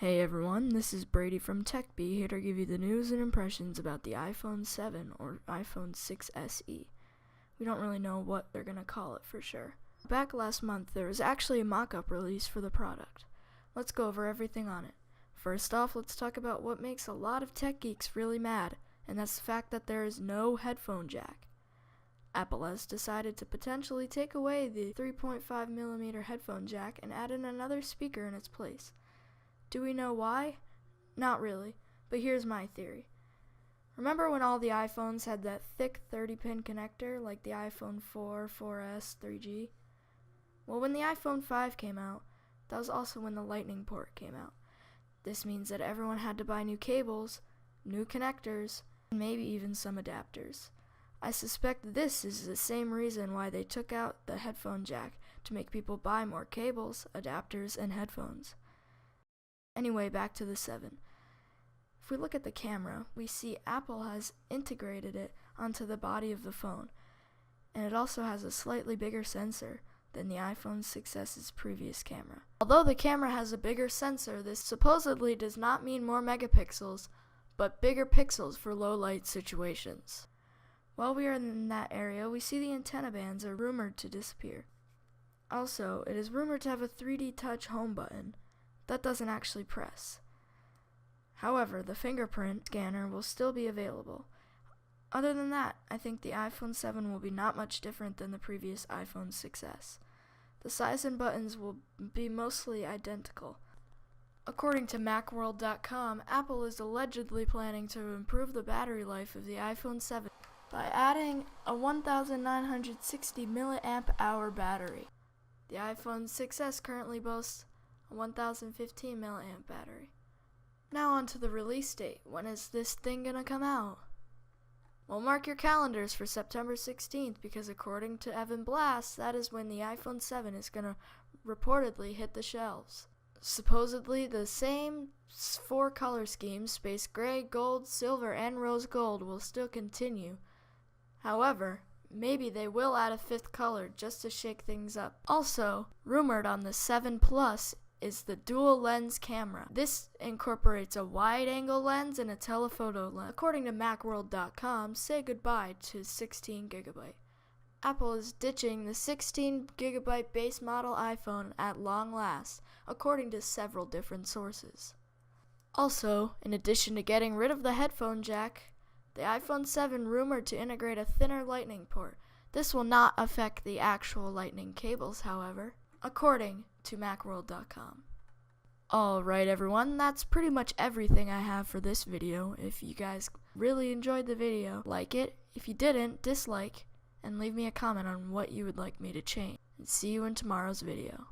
Hey everyone, this is Brady from TechBee here to give you the news and impressions about the iPhone 7 or iPhone 6 SE. We don't really know what they're going to call it for sure. Back last month, there was actually a mock-up release for the product. Let's go over everything on it. First off, let's talk about what makes a lot of tech geeks really mad, and that's the fact that there is no headphone jack. Apple has decided to potentially take away the 3.5mm headphone jack and add in another speaker in its place. Do we know why? Not really, but here's my theory. Remember when all the iPhones had that thick 30-pin connector like the iPhone 4, 4S, 3G? Well, when the iPhone 5 came out, that was also when the Lightning port came out. This means that everyone had to buy new cables, new connectors, and maybe even some adapters. I suspect this is the same reason why they took out the headphone jack, to make people buy more cables, adapters, and headphones. Anyway, back to the 7. If we look at the camera, we see Apple has integrated it onto the body of the phone, and it also has a slightly bigger sensor than the iPhone 6s's previous camera. Although the camera has a bigger sensor, this supposedly does not mean more megapixels, but bigger pixels for low light situations. While we are in that area, we see the antenna bands are rumored to disappear. Also, it is rumored to have a 3D touch home button that doesn't actually press. However, the fingerprint scanner will still be available. Other than that, I think the iPhone 7 will be not much different than the previous iPhone 6s. The size and buttons will be mostly identical. According to Macworld.com, Apple is allegedly planning to improve the battery life of the iPhone 7 by adding a 1960 mAh battery. The iPhone 6s currently boasts a 1015 mAh battery. Now on to the release date. When is this thing gonna come out? Well, mark your calendars for September 16th because according to Evan Blass, that is when the iPhone 7 is gonna reportedly hit the shelves. Supposedly the same 4 color schemes, space gray, gold, silver, and rose gold, will still continue. However, maybe they will add a 5th color just to shake things up. Also, rumored on the 7 Plus is the dual lens camera. This incorporates a wide angle lens and a telephoto lens. According to Macworld.com, say goodbye to 16GB. Apple is ditching the 16GB base model iPhone at long last, according to several different sources. Also, in addition to getting rid of the headphone jack, the iPhone 7 rumored to integrate a thinner Lightning port. This will not affect the actual Lightning cables, however, according to Macworld.com. Alright everyone, that's pretty much everything I have for this video. If you guys really enjoyed the video, like it. If you didn't, dislike, and leave me a comment on what you would like me to change. And see you in tomorrow's video.